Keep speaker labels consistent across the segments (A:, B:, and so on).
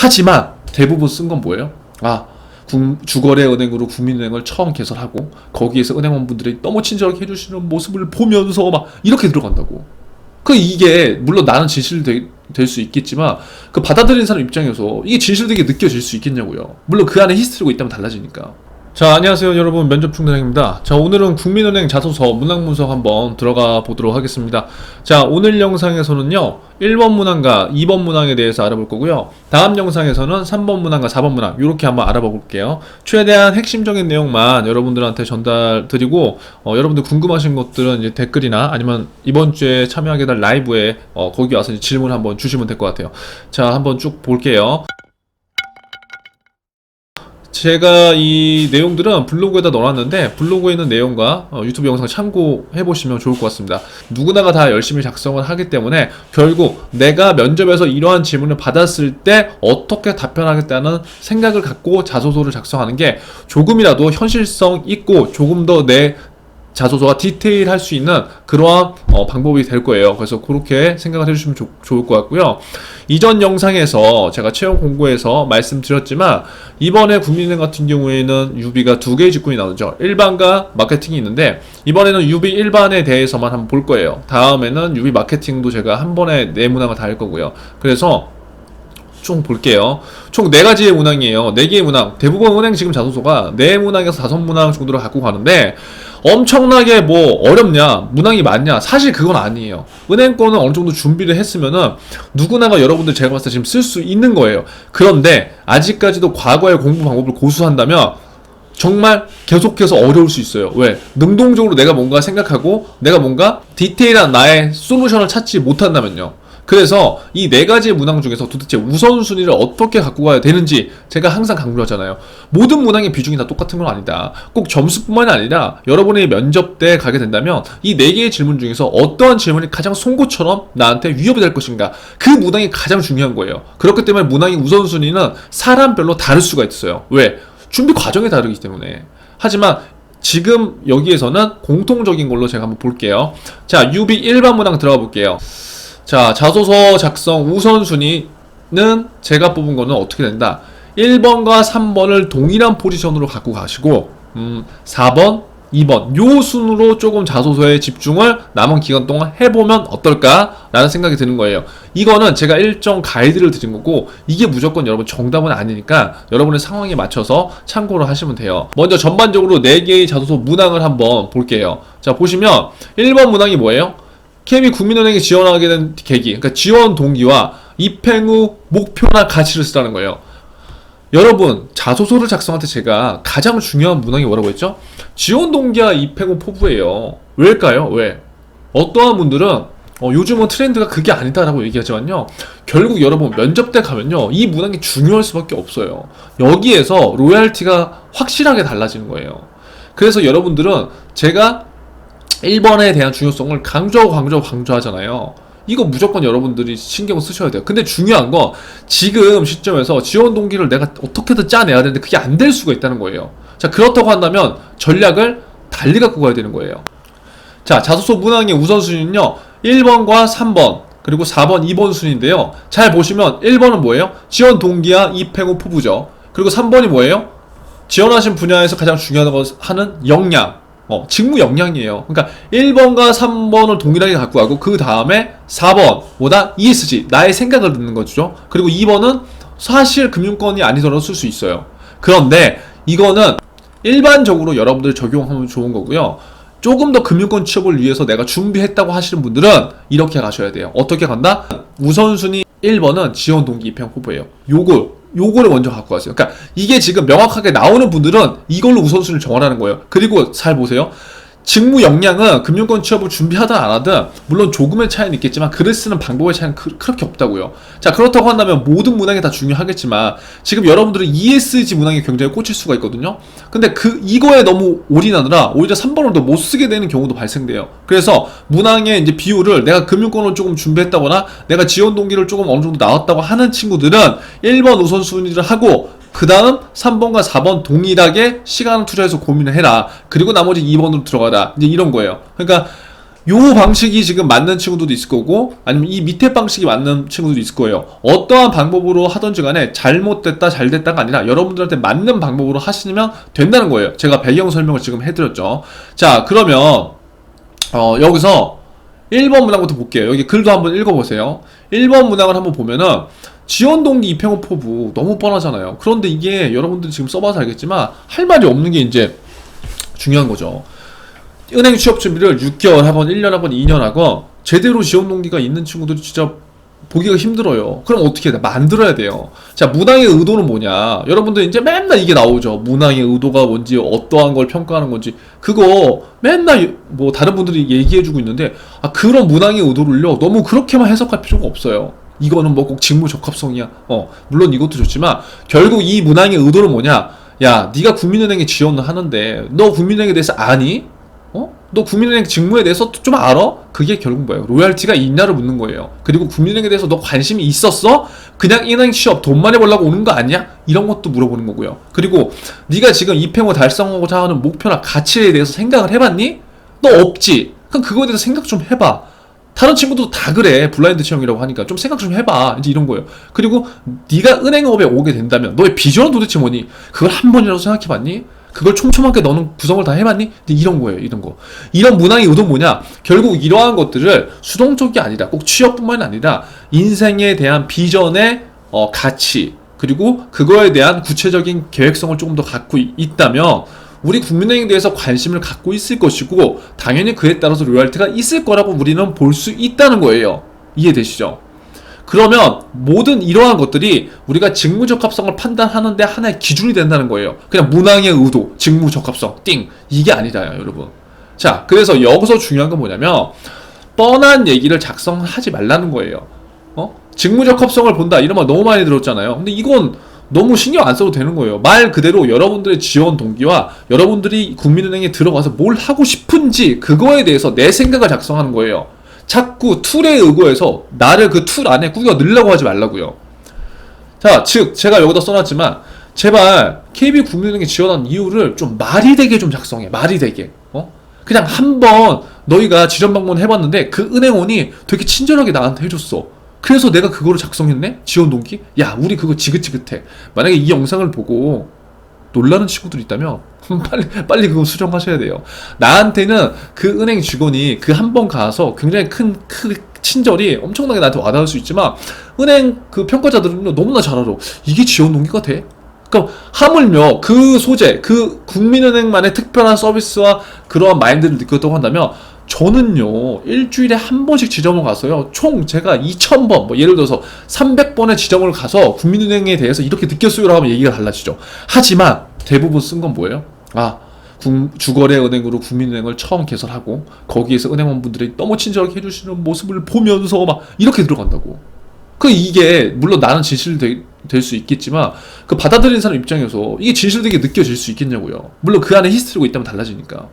A: 하지만 대부분 쓴 건 뭐예요? 주거래은행으로 국민은행을 처음 개설하고 거기에서 은행원분들이 너무 친절하게 해주시는 모습을 보면서 막 이렇게 들어간다고. 이게 물론 나는 진실될 수 있겠지만 그 받아들이는 사람 입장에서 이게 진실되게 느껴질 수 있겠냐고요. 물론 그 안에 히스토리가 있다면 달라지니까. 자, 안녕하세요 여러분, 면접충대장입니다. 자, 오늘은 국민은행 자소서 문항분석 한번 들어가 보도록 하겠습니다. 자, 오늘 영상에서는요 1번 문항과 2번 문항에 대해서 알아볼 거고요, 다음 영상에서는 3번 문항과 4번 문항 이렇게 한번 알아봐 볼게요. 최대한 핵심적인 내용만 여러분들한테 전달 드리고, 여러분들 궁금하신 것들은 이제 댓글이나 아니면 이번 주에 참여하게 될 라이브에 거기 와서 질문 한번 주시면 될 것 같아요. 자, 한번 쭉 볼게요. 제가 이 내용들은 블로그에다 넣어놨는데 블로그에 있는 내용과 유튜브 영상 참고해 보시면 좋을 것 같습니다. 누구나가 다 열심히 작성을 하기 때문에 결국 내가 면접에서 이러한 질문을 받았을 때 어떻게 답변하겠다는 생각을 갖고 자소서를 작성하는 게 조금이라도 현실성 있고 조금 더 내 자소서가 디테일할 수 있는 그러한 방법이 될 거예요. 그래서 그렇게 생각을 해주시면 좋을 것 같고요. 이전 영상에서 제가 채용 공고에서 말씀드렸지만 이번에 국민은행 같은 경우에는 UB가 두 개의 직군이 나오죠. 일반과 마케팅이 있는데 이번에는 UB 일반에 대해서만 한번 볼 거예요. 다음에는 UB 마케팅도 제가 한 번에 네 문항을 다 할 거고요. 그래서 총 볼게요. 총 4가지의 문항이에요. 4개의 문항. 대부분 은행 지금 자소서가 4문항에서 5문항 정도를 갖고 가는데 엄청나게 뭐 어렵냐, 문항이 많냐, 사실 그건 아니에요. 은행 거는 어느 정도 준비를 했으면은 누구나가 여러분들 제가 봤을 때 지금 쓸 수 있는 거예요. 그런데 아직까지도 과거의 공부 방법을 고수한다면 정말 계속해서 어려울 수 있어요. 왜? 능동적으로 내가 뭔가 생각하고 내가 뭔가 디테일한 나의 솔루션을 찾지 못한다면요. 그래서 이 4가지의 문항 중에서 도대체 우선순위를 어떻게 갖고 가야 되는지 제가 항상 강조하잖아요. 모든 문항의 비중이 다 똑같은 건 아니다. 꼭 점수뿐만이 아니라 여러분의 면접 때 가게 된다면 이 4개의 질문 중에서 어떠한 질문이 가장 송곳처럼 나한테 위협이 될 것인가, 그 문항이 가장 중요한 거예요. 그렇기 때문에 문항의 우선순위는 사람별로 다를 수가 있어요. 왜? 준비 과정이 다르기 때문에. 하지만 지금 여기에서는 공통적인 걸로 제가 한번 볼게요. 자, UB 일반 문항 들어가 볼게요. 자, 자소서 작성 우선순위는 제가 뽑은 거는 어떻게 된다. 1번과 3번을 동일한 포지션으로 갖고 가시고 4번, 2번 요 순으로 조금 자소서에 집중을 남은 기간 동안 해보면 어떨까 라는 생각이 드는 거예요. 이거는 제가 일정 가이드를 드린 거고 이게 무조건 여러분 정답은 아니니까 여러분의 상황에 맞춰서 참고를 하시면 돼요. 먼저 전반적으로 4개의 자소서 문항을 한번 볼게요. 자, 보시면 1번 문항이 뭐예요? KB 국민은행에 지원하게 된 계기, 그러니까 지원 동기와 입행 후 목표나 가치를 쓰라는 거예요. 여러분, 자소서를 작성할 때 제가 가장 중요한 문항이 뭐라고 했죠? 지원 동기와 입행 후 포부예요. 왜일까요? 왜? 어떠한 분들은 요즘은 트렌드가 그게 아니다라고 얘기하지만요, 결국 여러분 면접 때 가면요 이 문항이 중요할 수밖에 없어요. 여기에서 로얄티가 확실하게 달라지는 거예요. 그래서 여러분들은 제가 1번에 대한 중요성을 강조하잖아요. 이거 무조건 여러분들이 신경 쓰셔야 돼요. 근데 중요한 건 지금 시점에서 지원 동기를 내가 어떻게든 짜내야 되는데 그게 안 될 수가 있다는 거예요. 자, 그렇다고 한다면 전략을 달리 갖고 가야 되는 거예요. 자, 자소서 문항의 우선순위는요 1번과 3번 그리고 4번, 2번 순인데요. 잘 보시면 1번은 뭐예요? 지원 동기와 입행 후 포부죠. 그리고 3번이 뭐예요? 지원하신 분야에서 가장 중요하다고 하는 역량, 직무 역량이에요. 그러니까 1번과 3번을 동일하게 갖고 가고 그 다음에 4번 뭐다? ESG, 나의 생각을 듣는 거죠. 그리고 2번은 사실 금융권이 아니더라도 쓸 수 있어요. 그런데 이거는 일반적으로 여러분들 적용하면 좋은 거고요. 조금 더 금융권 취업을 위해서 내가 준비했다고 하시는 분들은 이렇게 가셔야 돼요. 어떻게 간다? 우선순위 1번은 지원 동기 입행 후보예요. 요거를 먼저 갖고 가세요. 그러니까 이게 지금 명확하게 나오는 분들은 이걸로 우선순위를 정하라는 거예요. 그리고 잘 보세요. 직무 역량은 금융권 취업을 준비하든 안 하든 물론 조금의 차이는 있겠지만 글을 쓰는 방법의 차이는 그렇게 없다고요. 자, 그렇다고 한다면 모든 문항이 다 중요하겠지만 지금 여러분들은 ESG 문항에 굉장히 꽂힐 수가 있거든요. 근데 이거에 너무 올인하느라 오히려 3번을 더 못 쓰게 되는 경우도 발생돼요. 그래서 문항의 이제 비율을 내가 금융권을 조금 준비했다거나 내가 지원 동기를 조금 어느 정도 나왔다고 하는 친구들은 1번 우선순위를 하고 그 다음 3번과 4번 동일하게 시간을 투자해서 고민을 해라. 그리고 나머지 2번으로 들어가라. 이제 이런 거예요. 그러니까 요 방식이 지금 맞는 친구들도 있을 거고 아니면 이 밑에 방식이 맞는 친구들도 있을 거예요. 어떠한 방법으로 하던지 간에 잘못됐다 잘됐다가 아니라 여러분들한테 맞는 방법으로 하시면 된다는 거예요. 제가 배경 설명을 지금 해드렸죠. 자, 그러면 여기서 1번 문항부터 볼게요. 여기 글도 한번 읽어보세요. 1번 문항을 한번 보면은 지원동기 입행호 포부 너무 뻔하잖아요. 그런데 이게 여러분들이 지금 써봐서 알겠지만 할 말이 없는 게 이제 중요한 거죠. 은행 취업 준비를 6개월 하건 1년 하건 2년 하건 제대로 지원 동기가 있는 친구들이 진짜 보기가 힘들어요. 그럼 어떻게 해야 돼? 만들어야 돼요. 자, 문항의 의도는 뭐냐? 여러분들 이제 맨날 이게 나오죠. 문항의 의도가 뭔지, 어떠한 걸 평가하는 건지. 그거 맨날 뭐 다른 분들이 얘기해주고 있는데, 그런 문항의 의도를요, 너무 그렇게만 해석할 필요가 없어요. 이거는 뭐 꼭 직무 적합성이야. 물론 이것도 좋지만, 결국 이 문항의 의도는 뭐냐? 야, 네가 국민은행에 지원을 하는데, 너 국민은행에 대해서 아니? 너 국민은행 직무에 대해서 좀 알아? 그게 결국 뭐예요? 로얄티가 있냐를 묻는 거예요. 그리고 국민은행에 대해서 너 관심이 있었어? 그냥 은행 취업 돈 많이 벌려고 오는 거 아니야? 이런 것도 물어보는 거고요. 그리고 네가 지금 입행호 달성하고자 하는 목표나 가치에 대해서 생각을 해봤니? 너 없지? 그럼 그거에 대해서 생각 좀 해봐. 다른 친구도 다 그래. 블라인드 채용이라고 하니까 좀 생각 좀 해봐. 이제 이런 거예요. 그리고 네가 은행업에 오게 된다면 너의 비전은 도대체 뭐니? 그걸 한 번이라도 생각해봤니? 그걸 촘촘하게 너는 구성을 다 해봤니? 이런 거예요, 이런 거. 이런 문항의 의도는 뭐냐? 결국 이러한 것들을 수동적이 아니라 꼭 취업뿐만 아니라 인생에 대한 비전의 가치, 그리고 그거에 대한 구체적인 계획성을 조금 더 갖고 있다면 우리 국민은행에 대해서 관심을 갖고 있을 것이고 당연히 그에 따라서 로열티가 있을 거라고 우리는 볼 수 있다는 거예요. 이해되시죠? 그러면 모든 이러한 것들이 우리가 직무 적합성을 판단하는데 하나의 기준이 된다는 거예요. 그냥 문항의 의도, 직무 적합성, 띵, 이게 아니라요, 여러분. 자, 그래서 여기서 중요한 건 뭐냐면 뻔한 얘기를 작성하지 말라는 거예요. 직무 적합성을 본다 이런 말 너무 많이 들었잖아요. 근데 이건 너무 신경 안 써도 되는 거예요. 말 그대로 여러분들의 지원 동기와 여러분들이 국민은행에 들어가서 뭘 하고 싶은지 그거에 대해서 내 생각을 작성하는 거예요. 자꾸 툴에 의거해서 나를 그 툴 안에 꾸겨 넣으려고 하지 말라고요. 자, 즉 제가 여기다 써놨지만 제발 KB국민은행에 지원한 이유를 좀 말이 되게 좀 작성해. 말이 되게. 그냥 한번 너희가 지원 방문 해봤는데 그 은행원이 되게 친절하게 나한테 해줬어. 그래서 내가 그거를 작성했네? 지원 동기? 야, 우리 그거 지긋지긋해. 만약에 이 영상을 보고 놀라는 친구들 있다면 빨리 그거 수정하셔야 돼요. 나한테는 그 은행 직원이 그 한 번 가서 굉장히 큰 친절이 엄청나게 나한테 와닿을 수 있지만 은행 그 평가자들은 너무나 잘 알아. 이게 지원 동기가 돼? 그럼 하물며 그 소재, 그 국민은행만의 특별한 서비스와 그러한 마인드를 느꼈다고 한다면 저는요 일주일에 한 번씩 지점을 가서요 총 제가 2000번 뭐 예를 들어서 300번의 지점을 가서 국민은행에 대해서 이렇게 느꼈어요라고 하면 얘기가 달라지죠. 하지만 대부분 쓴 건 뭐예요? 주거래은행으로 국민은행을 처음 개설하고 거기에서 은행원분들이 너무 친절하게 해주시는 모습을 보면서 막 이렇게 들어간다고. 이게 물론 나는 진실될 수 있겠지만 그 받아들이는 사람 입장에서 이게 진실되게 느껴질 수 있겠냐고요. 물론 그 안에 히스토리가 있다면 달라지니까.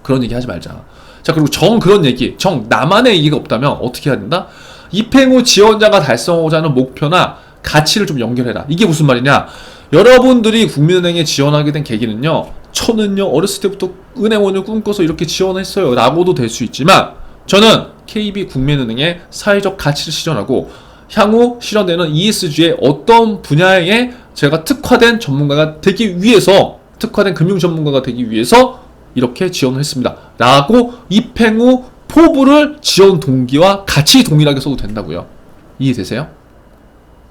A: 그런 얘기 하지 말자. 자, 그리고 그런 얘기, 나만의 얘기가 없다면 어떻게 해야 된다? 입행후 지원자가 달성하고자 하는 목표나 가치를 좀 연결해라. 이게 무슨 말이냐? 여러분들이 국민은행에 지원하게 된 계기는요, 저는요, 어렸을 때부터 은행원을 꿈꿔서 이렇게 지원했어요. 라고도 될 수 있지만, 저는 KB국민은행의 사회적 가치를 실현하고, 향후 실현되는 ESG의 어떤 분야에 제가 특화된 전문가가 되기 위해서, 특화된 금융 전문가가 되기 위해서 이렇게 지원을 했습니다. 라고 입행 후 포부를 지원 동기와 같이 동일하게 써도 된다고요. 이해되세요?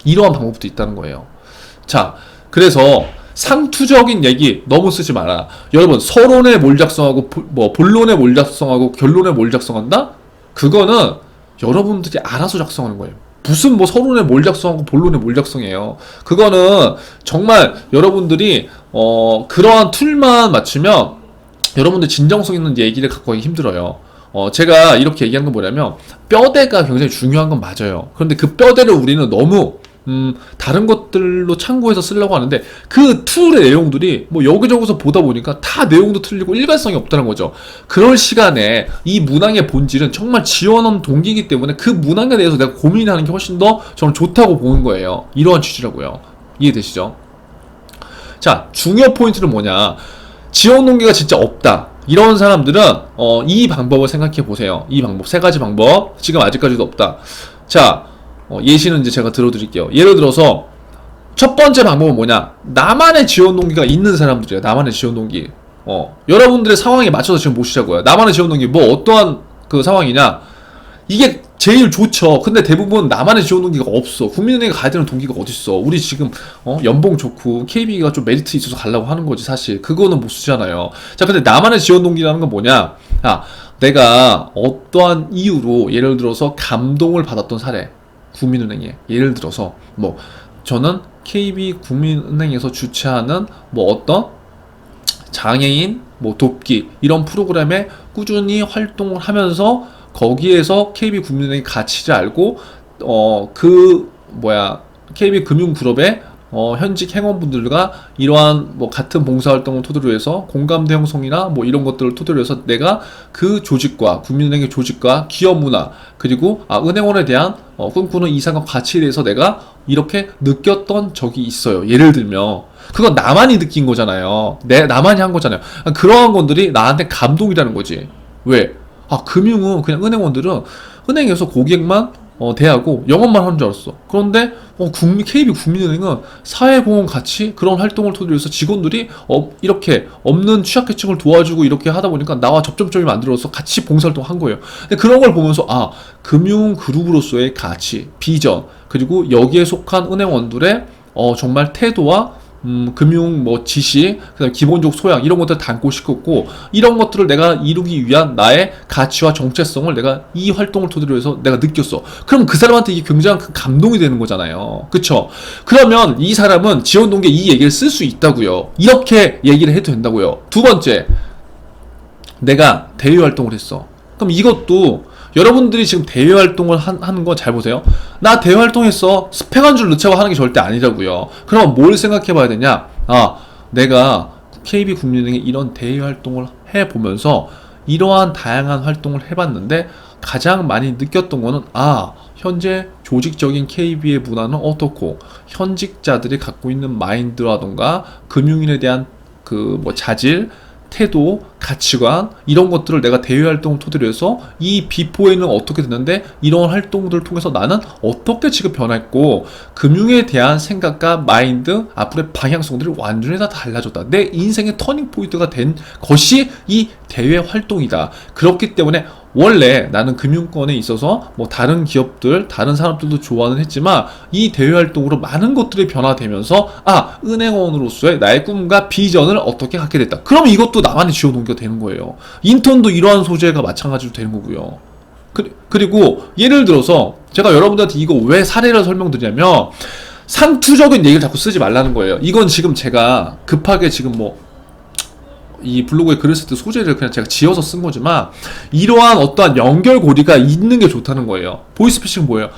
A: 이러한 방법도 있다는 거예요. 자, 그래서 상투적인 얘기 너무 쓰지 마라. 여러분, 서론에 뭘 작성하고 본론에 뭘 작성하고 결론에 뭘 작성한다? 그거는 여러분들이 알아서 작성하는 거예요. 무슨 서론에 뭘 작성하고 본론에 뭘 작성해요. 그거는 정말 여러분들이 그러한 툴만 맞추면 여러분들 진정성 있는 얘기를 갖고 하기 힘들어요. 제가 이렇게 얘기한 건 뭐냐면 뼈대가 굉장히 중요한 건 맞아요. 그런데 그 뼈대를 우리는 너무 다른 것들로 참고해서 쓰려고 하는데 그 툴의 내용들이 여기저기서 보다 보니까 다 내용도 틀리고 일관성이 없다는 거죠. 그럴 시간에 이 문항의 본질은 정말 지원한 동기이기 때문에 그 문항에 대해서 내가 고민하는 게 훨씬 더 저는 좋다고 보는 거예요. 이러한 취지라고요. 이해되시죠? 자, 중요 포인트는 뭐냐? 지원 동기가 진짜 없다. 이런 사람들은 이 방법을 생각해 보세요. 이 방법, 세 가지 방법. 지금 아직까지도 없다. 자, 예시는 이제 제가 들어드릴게요. 예를 들어서 첫 번째 방법은 뭐냐? 나만의 지원 동기가 있는 사람들이에요. 나만의 지원 동기. 여러분들의 상황에 맞춰서 지금 보시자고요. 나만의 지원 동기, 뭐 어떠한 그 상황이냐? 이게 제일 좋죠. 근데 대부분 나만의 지원 동기가 없어. 국민은행에 가야 되는 동기가 어딨어. 우리 지금 연봉 좋고 KB가 좀 메리트 있어서 가려고 하는 거지. 사실 그거는 못 쓰잖아요. 자, 근데 나만의 지원 동기라는 건 뭐냐? 내가 어떠한 이유로 예를 들어서 감동을 받았던 사례, 국민은행에 예를 들어서 뭐 저는 KB 국민은행에서 주최하는 뭐 어떤 장애인 뭐 돕기 이런 프로그램에 꾸준히 활동을 하면서 거기에서 KB 국민은행의 가치를 알고 KB 금융그룹의 현직 행원분들과 이러한 뭐 같은 봉사활동을 토대로 해서 공감대 형성이나 뭐 이런 것들을 토대로 해서 내가 그 조직과 국민은행의 조직과 기업 문화 그리고 은행원에 대한 꿈꾸는 이상과 가치에 대해서 내가 이렇게 느꼈던 적이 있어요. 예를 들면 그건 나만이 느낀 거잖아요. 나만이 한 거잖아요. 그러한 것들이 나한테 감동이라는 거지. 왜? 금융은 그냥 은행원들은 은행에서 고객만 대하고 영업만 하는 줄 알았어. 그런데 KB 국민은행은 사회공헌 가치 그런 활동을 토대로 해서 직원들이 이렇게 없는 취약계층을 도와주고 이렇게 하다 보니까 나와 접점점이 만들어서 같이 봉사활동 한 거예요. 근데 그런 걸 보면서 금융 그룹으로서의 가치, 비전 그리고 여기에 속한 은행원들의 정말 태도와 금융 뭐 지식, 그다음에 기본적 소양 이런 것들 담고 싶었고 이런 것들을 내가 이루기 위한 나의 가치와 정체성을 내가 이 활동을 토대로 해서 내가 느꼈어. 그럼 그 사람한테 이게 굉장한 큰 감동이 되는 거잖아요. 그쵸? 그러면 이 사람은 지원 동기에 이 얘기를 쓸 수 있다고요. 이렇게 얘기를 해도 된다고요. 두 번째, 내가 대외 활동을 했어. 그럼 이것도 여러분들이 지금 대외 활동을 하는 거 잘 보세요. 나 대외 활동했어. 스펙 한 줄 넣자고 하는 게 절대 아니라고요. 그럼 뭘 생각해 봐야 되냐? 내가 KB 국민은행에 이런 대외 활동을 해보면서 이러한 다양한 활동을 해봤는데 가장 많이 느꼈던 거는 현재 조직적인 KB의 문화는 어떻고 현직자들이 갖고 있는 마인드라던가 금융인에 대한 그 뭐 자질 태도, 가치관 이런 것들을 내가 대외 활동을 토대로 해서 이 비포에는 어떻게 됐는데 이런 활동들을 통해서 나는 어떻게 지금 변했고 금융에 대한 생각과 마인드, 앞으로의 방향성들이 완전히 다 달라졌다. 내 인생의 터닝 포인트가 된 것이 이 대외 활동이다. 그렇기 때문에 원래 나는 금융권에 있어서 뭐 다른 기업들, 다른 사람들도 좋아는 했지만 이 대외 활동으로 많은 것들이 변화되면서 은행원으로서의 나의 꿈과 비전을 어떻게 갖게 됐다. 그럼 이것도 나만의 지원 동기가 되는 거예요. 인턴도 이러한 소재가 마찬가지로 되는 거고요. 그리고 예를 들어서 제가 여러분들한테 이거 왜 사례를 설명드리냐면 상투적인 얘기를 자꾸 쓰지 말라는 거예요. 이건 지금 제가 급하게 지금 이 블로그에 글을 쓸 때 소재를 그냥 제가 지어서 쓴 거지만 이러한 어떠한 연결고리가 있는 게 좋다는 거예요. 보이스피싱은 뭐예요?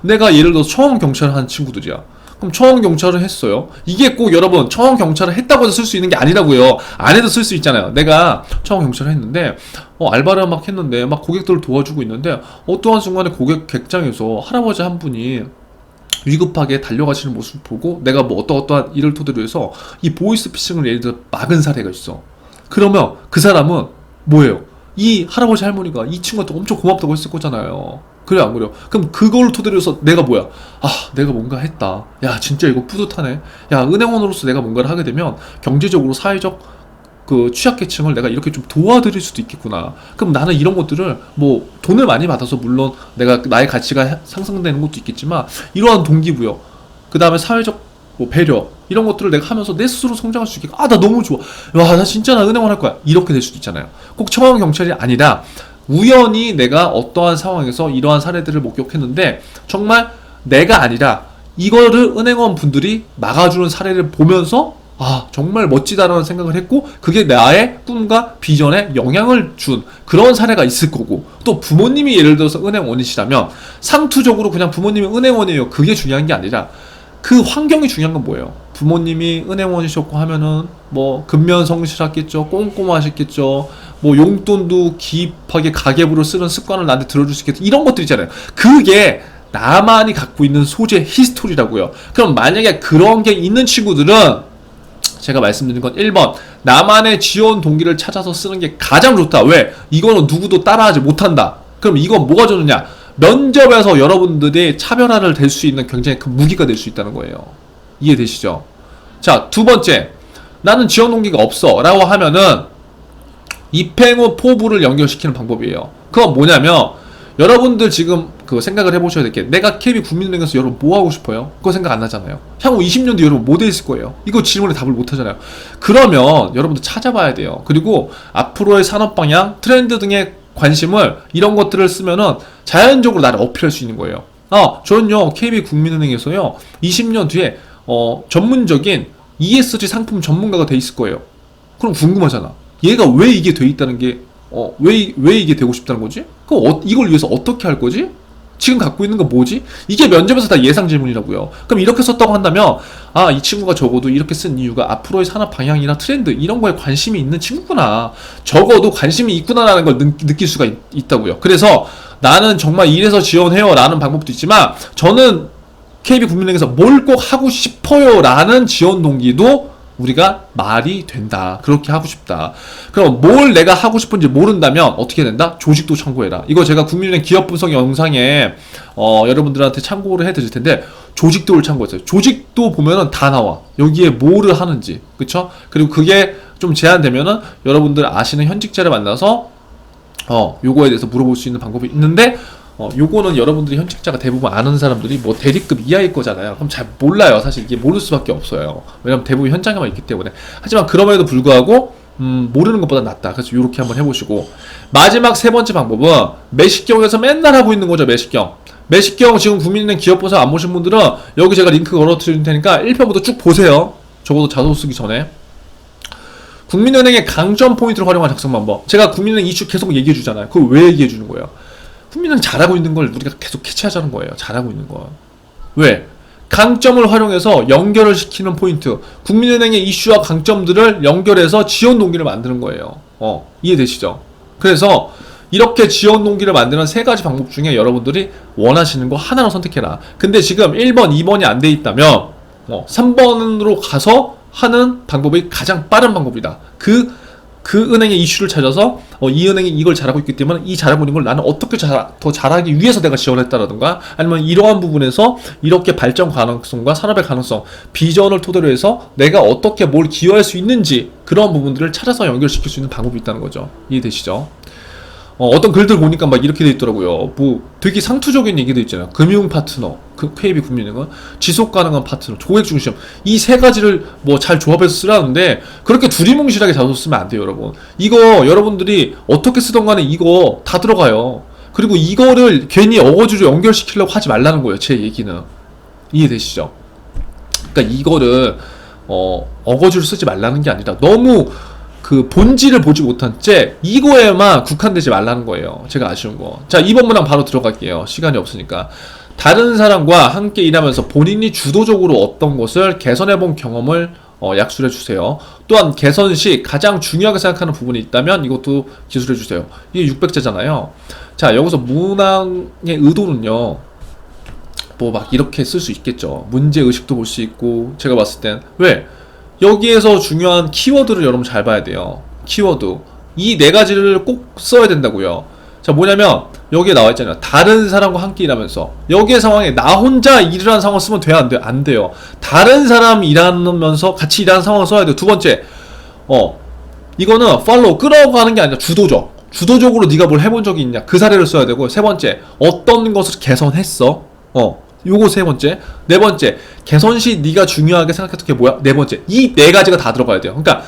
A: 내가 예를 들어서 청원경찰을 한 친구들이야. 그럼 청원경찰을 했어요. 이게 꼭 여러분 청원경찰을 했다고 해서 쓸 수 있는 게 아니라고요. 안 해도 쓸 수 있잖아요. 내가 청원경찰을 했는데 알바를 막 했는데 막 고객들을 도와주고 있는데 어떠한 순간에 고객 객장에서 할아버지 한 분이 위급하게 달려가시는 모습을 보고 내가 뭐 어떠한 일을 토대로 해서 이 보이스피싱을 예를 들어 막은 사례가 있어. 그러면 그 사람은 뭐예요? 이 할아버지 할머니가 이 친구한테 엄청 고맙다고 했을 거잖아요. 그래 안 그래요? 그럼 그걸 토대로 해서 내가 뭐야? 내가 뭔가 했다. 야 진짜 이거 뿌듯하네. 야 은행원으로서 내가 뭔가를 하게 되면 경제적으로 사회적 그 취약계층을 내가 이렇게 좀 도와드릴 수도 있겠구나. 그럼 나는 이런 것들을 뭐 돈을 많이 받아서 물론 내가 나의 가치가 상승되는 것도 있겠지만 이러한 동기부여 그 다음에 사회적 뭐 배려 이런 것들을 내가 하면서 내 스스로 성장할 수 있게 나 너무 좋아. 나 진짜 나 은행원 할 거야. 이렇게 될 수도 있잖아요. 꼭 청원경찰이 아니라 우연히 내가 어떠한 상황에서 이러한 사례들을 목격했는데 정말 내가 아니라 이거를 은행원 분들이 막아주는 사례를 보면서 정말 멋지다라는 생각을 했고 그게 나의 꿈과 비전에 영향을 준 그런 사례가 있을 거고 또 부모님이 예를 들어서 은행원이시라면 상투적으로 그냥 부모님이 은행원이에요. 그게 중요한 게 아니라 그 환경이 중요한 건 뭐예요? 부모님이 은행원이셨고 하면은 뭐 근면성실하겠죠, 꼼꼼하셨겠죠, 뭐 용돈도 기입하게 가계부로 쓰는 습관을 나한테 들어주시겠죠. 이런 것들 있잖아요. 그게 나만이 갖고 있는 소재 히스토리라고요. 그럼 만약에 그런 게 있는 친구들은 제가 말씀드린 건 1번 나만의 지원 동기를 찾아서 쓰는 게 가장 좋다. 왜? 이거는 누구도 따라하지 못한다. 그럼 이건 뭐가 좋느냐? 면접에서 여러분들이 차별화를 될 수 있는 굉장히 큰 무기가 될 수 있다는 거예요. 이해되시죠? 자, 두 번째, 나는 지원 동기가 없어 라고 하면은 입행 후 포부를 연결시키는 방법이에요. 그건 뭐냐면 여러분들 지금 그 생각을 해보셔야 될 게, 내가 KB 국민은행에서 여러분 뭐 하고 싶어요? 그거 생각 안 나잖아요. 향후 20년 뒤에 여러분 뭐 돼 있을 거예요? 이거 질문에 답을 못 하잖아요. 그러면 여러분들 찾아봐야 돼요. 그리고 앞으로의 산업 방향, 트렌드 등의 관심을, 이런 것들을 쓰면은 자연적으로 나를 어필할 수 있는 거예요. 저는요 KB 국민은행에서요 20년 뒤에 전문적인 ESG 상품 전문가가 돼 있을 거예요. 그럼 궁금하잖아. 얘가 왜 이게 돼 있다는 게, 왜 이게 되고 싶다는 거지? 그럼 이걸 위해서 어떻게 할 거지? 지금 갖고 있는 거 뭐지? 이게 면접에서 다 예상 질문이라고요. 그럼 이렇게 썼다고 한다면, 이 친구가 적어도 이렇게 쓴 이유가 앞으로의 산업 방향이나 트렌드 이런 거에 관심이 있는 친구구나. 적어도 관심이 있구나라는 걸 느낄 수가 있다고요. 그래서 나는 정말 이래서 지원해요 라는 방법도 있지만, 저는 KB국민은행에서 뭘 꼭 하고 싶어요 라는 지원 동기도 우리가 말이 된다. 그렇게 하고 싶다. 그럼 뭘 내가 하고 싶은지 모른다면 어떻게 된다? 조직도 참고해라. 이거 제가 국민은행 기업 분석 영상에 여러분들한테 참고를 해드릴 텐데, 조직도를 참고했어요. 조직도 보면은 다 나와. 여기에 뭐를 하는지. 그쵸? 그리고 그게 좀 제한되면은 여러분들 아시는 현직자를 만나서 요거에 대해서 물어볼 수 있는 방법이 있는데, 요거는 여러분들이 현직자가 대부분 아는 사람들이 뭐 대리급 이하일 거잖아요. 그럼 잘 몰라요. 사실 이게 모를 수밖에 없어요. 왜냐면 대부분 현장에만 있기 때문에. 하지만 그럼에도 불구하고 모르는 것보다 낫다. 그래서 요렇게 한번 해보시고, 마지막 세 번째 방법은 매식경에서 맨날 하고 있는 거죠. 매식경 지금 국민은행 기업보서 안 보신 분들은 여기 제가 링크 걸어 드릴 테니까 1편부터 쭉 보세요. 적어도 자소 쓰기 전에. 국민은행의 강점 포인트를 활용한 작성 방법. 제가 국민은행 이슈 계속 얘기해 주잖아요. 그걸 왜 얘기해 주는 거예요? 국민은행 잘하고 있는 걸 우리가 계속 캐치하자는 거예요. 잘하고 있는 거. 왜? 강점을 활용해서 연결을 시키는 포인트. 국민은행의 이슈와 강점들을 연결해서 지원 동기를 만드는 거예요. 이해되시죠? 그래서 이렇게 지원 동기를 만드는 세 가지 방법 중에 여러분들이 원하시는 거 하나로 선택해라. 근데 지금 1번, 2번이 안 돼 있다면 3번으로 가서 하는 방법이 가장 빠른 방법이다. 그 은행의 이슈를 찾아서 이 은행이 이걸 잘하고 있기 때문에 이 잘하고 있는 걸 나는 어떻게 더 잘하기 위해서 내가 지원했다라든가, 아니면 이러한 부분에서 이렇게 발전 가능성과 산업의 가능성, 비전을 토대로 해서 내가 어떻게 뭘 기여할 수 있는지, 그런 부분들을 찾아서 연결시킬 수 있는 방법이 있다는 거죠. 이해되시죠? 어떤 글들 보니까 막 이렇게 돼 있더라고요. 뭐 되게 상투적인 얘기도 있잖아요. 금융 파트너, KB 국민은행은 지속 가능한 파트너, 고객 중심, 이 세 가지를 뭐 잘 조합해서 쓰라는데, 그렇게 두리뭉실하게 자소 쓰면 안 돼요, 여러분. 이거 여러분들이 어떻게 쓰던 간에 이거 다 들어가요. 그리고 이거를 괜히 어거지로 연결시키려고 하지 말라는 거예요, 제 얘기는. 이해되시죠? 그러니까 이거를 어거지로 쓰지 말라는 게 아니라, 너무 그 본질을 보지 못한 채 이거에만 국한되지 말라는 거예요. 제가 아쉬운 거. 자, 2번 문항 바로 들어갈게요. 시간이 없으니까. 다른 사람과 함께 일하면서 본인이 주도적으로 어떤 것을 개선해본 경험을 약술해 주세요. 또한 개선 시 가장 중요하게 생각하는 부분이 있다면 이것도 기술해 주세요. 이게 600자잖아요. 자, 여기서 문항의 의도는요, 뭐 막 이렇게 쓸 수 있겠죠. 문제의식도 볼 수 있고, 제가 봤을 땐 왜? 여기에서 중요한 키워드를 여러분 잘 봐야 돼요. 키워드. 이 네 가지를 꼭 써야 된다고요. 자, 뭐냐면 여기에 나와 있잖아요. 다른 사람과 함께 일하면서. 여기의 상황에 나 혼자 일을 하는 상황을 쓰면 돼요? 안 돼요? 안 돼요. 다른 사람이 일하면서 같이 일하는 상황을 써야 돼요. 두 번째, 이거는 팔로우, 끌어가는 게 아니라 주도적으로 네가 뭘 해본 적이 있냐, 그 사례를 써야 되고, 세 번째, 어떤 것을 개선했어? 요거 세 번째. 네 번째, 개선 시 네가 중요하게 생각했던 게 뭐야? 네 번째. 이 네 가지가 다 들어가야 돼요. 그러니까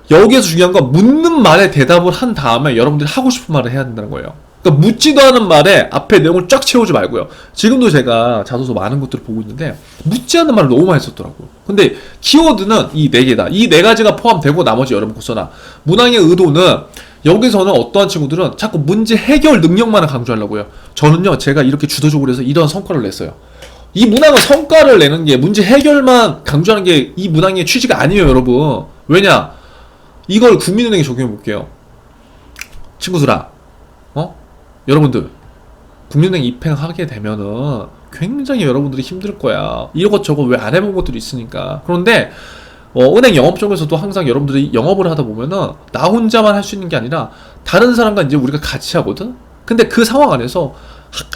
A: 여기에서 중요한 건 묻는 말에 대답을 한 다음에 여러분들이 하고 싶은 말을 해야 된다는 거예요. 그러니까 묻지도 않은 말에 앞에 내용을 쫙 채우지 말고요. 지금도 제가 자소서 많은 것들을 보고 있는데 묻지 않는 말을 너무 많이 썼더라고요. 근데 키워드는 이 네 개다. 이 네 가지가 포함되고 나머지 여러분 거 써놔. 문항의 의도는, 여기서는 어떠한 친구들은 자꾸 문제 해결 능력만을 강조하려고요. 저는요, 제가 이렇게 주도적으로 해서 이런 성과를 냈어요. 이 문항은 성과를 내는 게, 문제 해결만 강조하는 게 이 문항의 취지가 아니에요, 여러분. 왜냐? 이걸 국민은행에 적용해 볼게요. 친구들아, 여러분들 국민은행 입행하게 되면은 굉장히 여러분들이 힘들 거야. 이것저것 왜 안 해본 것들이 있으니까. 그런데 은행 영업 쪽에서도 항상 여러분들이 영업을 하다 보면은 나 혼자만 할 수 있는 게 아니라 다른 사람과 이제 우리가 같이 하거든. 근데 그 상황 안에서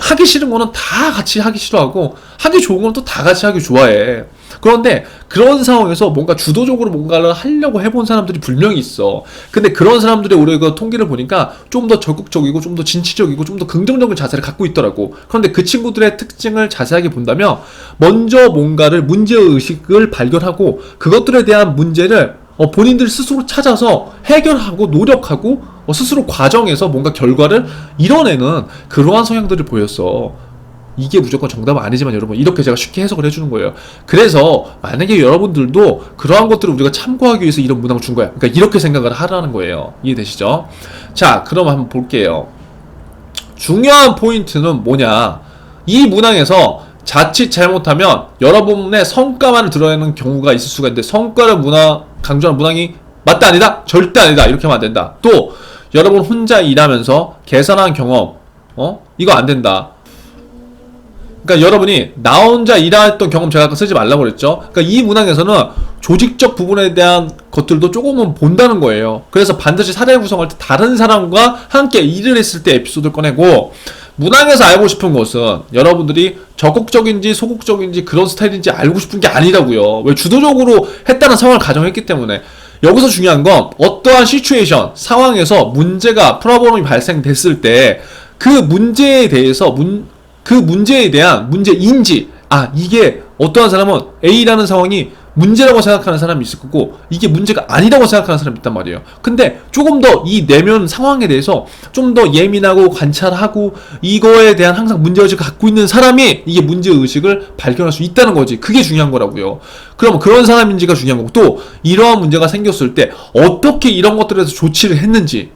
A: 하기 싫은 거는 다 같이 하기 싫어하고 하기 좋은 거는 또 다 같이 하기 좋아해. 그런데 그런 상황에서 뭔가 주도적으로 뭔가를 하려고 해본 사람들이 분명히 있어. 근데 그런 사람들의 우리가 통계를 보니까 좀 더 적극적이고 좀 더 진취적이고 좀 더 긍정적인 자세를 갖고 있더라고. 그런데 그 친구들의 특징을 자세하게 본다면 먼저 뭔가를 문제의식을 발견하고 그것들에 대한 문제를 본인들 스스로 찾아서 해결하고 노력하고 스스로 과정에서 뭔가 결과를 이뤄내는 그러한 성향들을 보였어. 이게 무조건 정답은 아니지만 여러분 이렇게 제가 쉽게 해석을 해주는 거예요. 그래서 만약에 여러분들도 그러한 것들을 우리가 참고하기 위해서 이런 문항을 준 거야. 그러니까 이렇게 생각을 하라는 거예요. 이해되시죠? 자, 그럼 한번 볼게요. 중요한 포인트는 뭐냐? 이 문항에서 자칫 잘못하면 여러분의 성과만을 드러내는 경우가 있을 수가 있는데 성과를 강조하는 문항이 맞다 아니다? 절대 아니다. 이렇게 하면 안 된다. 또 여러분 혼자 일하면서 계산한 경험 이거 안 된다. 그러니까 여러분이 나 혼자 일했던 경험 제가 아까 쓰지 말라고 그랬죠. 그러니까 이 문항에서는 조직적 부분에 대한 것들도 조금은 본다는 거예요. 그래서 반드시 사례 구성할 때 다른 사람과 함께 일을 했을 때 에피소드를 꺼내고 문항에서 알고 싶은 것은 여러분들이 적극적인지 소극적인지 그런 스타일인지 알고 싶은 게 아니라고요. 왜 주도적으로 했다는 상황을 가정했기 때문에. 여기서 중요한 건 어떠한 시츄에이션, 상황에서 문제가 프로블럼이 발생됐을 때 그 문제에 대해서 그 문제에 대한 문제인지 이게 어떠한 사람은 A라는 상황이 문제라고 생각하는 사람이 있을 거고 이게 문제가 아니라고 생각하는 사람이 있단 말이에요. 근데 조금 더 이 내면 상황에 대해서 좀 더 예민하고 관찰하고 이거에 대한 항상 문제의식을 갖고 있는 사람이 이게 문제의식을 발견할 수 있다는 거지. 그게 중요한 거라고요. 그럼 그런 사람인지가 중요한 거고 또 이러한 문제가 생겼을 때 어떻게 이런 것들에서 조치를 했는지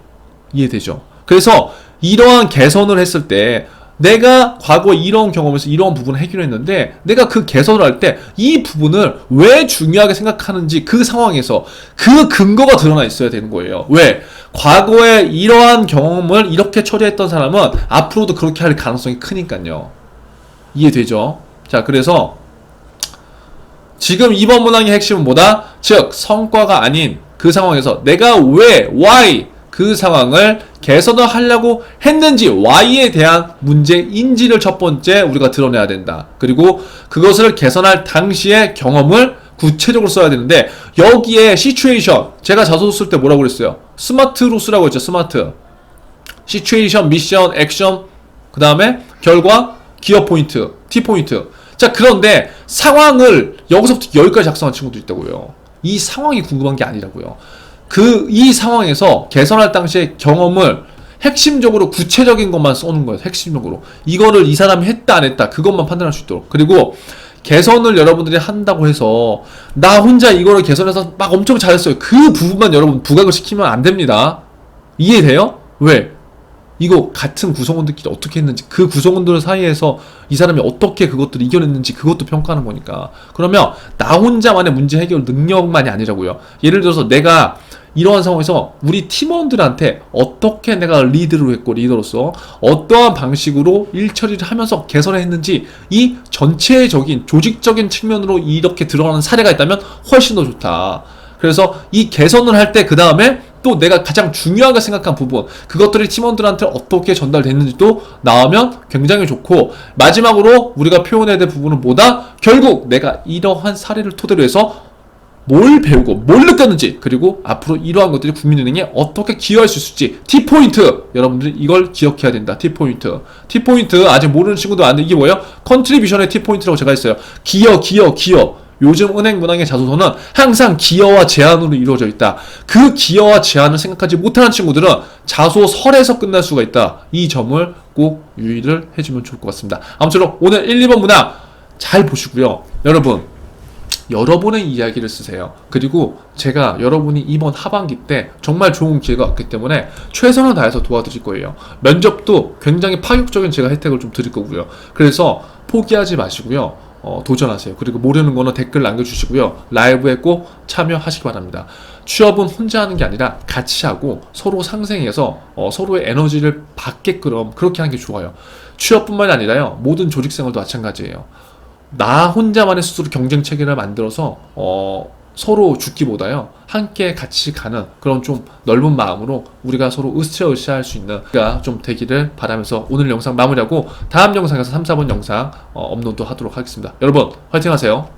A: 이해되죠? 그래서 이러한 개선을 했을 때 내가 과거에 이런 경험에서 이런 부분을 해결했는데 내가 그 개선을 할 때 이 부분을 왜 중요하게 생각하는지 그 상황에서 그 근거가 드러나 있어야 되는 거예요. 왜? 과거에 이러한 경험을 이렇게 처리했던 사람은 앞으로도 그렇게 할 가능성이 크니까요. 이해되죠? 자, 그래서 지금 이번 문항의 핵심은 뭐다? 즉 성과가 아닌 그 상황에서 내가 왜, why 그 상황을 개선을 하려고 했는지 Y에 대한 문제인지를 첫 번째 우리가 드러내야 된다. 그리고 그것을 개선할 당시의 경험을 구체적으로 써야 되는데 여기에 시츄에이션 제가 자소 쓸 때 뭐라고 그랬어요? 스마트로 쓰라고 했죠. 스마트. 시츄에이션, 미션, 액션 그 다음에 결과, 기어 포인트, T 포인트. 자, 그런데 상황을 여기서부터 여기까지 작성한 친구도 있다고요. 이 상황이 궁금한 게 아니라고요. 이 상황에서 개선할 당시의 경험을 핵심적으로 구체적인 것만 써놓은 거예요. 핵심적으로. 이거를 이 사람이 했다 안 했다 그것만 판단할 수 있도록. 그리고 개선을 여러분들이 한다고 해서 나 혼자 이거를 개선해서 막 엄청 잘했어요. 그 부분만 여러분 부각을 시키면 안 됩니다. 이해돼요? 왜? 이거 같은 구성원들끼리 어떻게 했는지 그 구성원들 사이에서 이 사람이 어떻게 그것들을 이겨냈는지 그것도 평가하는 거니까. 그러면 나 혼자만의 문제 해결 능력만이 아니라고요. 예를 들어서 내가 이러한 상황에서 우리 팀원들한테 어떻게 내가 리드를 했고 리더로서 어떠한 방식으로 일 처리를 하면서 개선을 했는지 이 전체적인 조직적인 측면으로 이렇게 들어가는 사례가 있다면 훨씬 더 좋다. 그래서 이 개선을 할 때 그 다음에 또 내가 가장 중요하게 생각한 부분 그것들이 팀원들한테 어떻게 전달됐는지도 나오면 굉장히 좋고 마지막으로 우리가 표현해야 될 부분은 뭐다? 결국 내가 이러한 사례를 토대로 해서 뭘 배우고 뭘 느꼈는지 그리고 앞으로 이러한 것들이 국민은행에 어떻게 기여할 수 있을지 T포인트 여러분들이 이걸 기억해야 된다. T포인트 아직 모르는 친구도 안 돼. 이게 뭐예요? 컨트리뷰션의 T포인트라고 제가 했어요. 기여 요즘 은행 문항의 자소서는 항상 기여와 제안으로 이루어져 있다. 그 기여와 제안을 생각하지 못하는 친구들은 자소설에서 끝날 수가 있다. 이 점을 꼭 유의를 해주면 좋을 것 같습니다. 아무쪼록 오늘 1, 2번 문항 잘 보시고요. 여러분 여러분의 이야기를 쓰세요. 그리고 제가 여러분이 이번 하반기 때 정말 좋은 기회가 왔기 때문에 최선을 다해서 도와드릴 거예요. 면접도 굉장히 파격적인 제가 혜택을 좀 드릴 거고요. 그래서 포기하지 마시고요. 도전하세요. 그리고 모르는 거는 댓글 남겨주시고요. 라이브에 꼭 참여하시기 바랍니다. 취업은 혼자 하는 게 아니라 같이 하고 서로 상생해서 서로의 에너지를 받게끔 그렇게 하는 게 좋아요. 취업뿐만이 아니라요. 모든 조직생활도 마찬가지예요. 나 혼자만의 스스로 경쟁 체계를 만들어서 서로 죽기보다요, 함께 같이 가는 그런 좀 넓은 마음으로 우리가 서로 으쌰으쌰 할 수 있는 가 좀 되기를 바라면서 오늘 영상 마무리하고 다음 영상에서 3, 4번 영상 업로드 하도록 하겠습니다. 여러분 화이팅 하세요.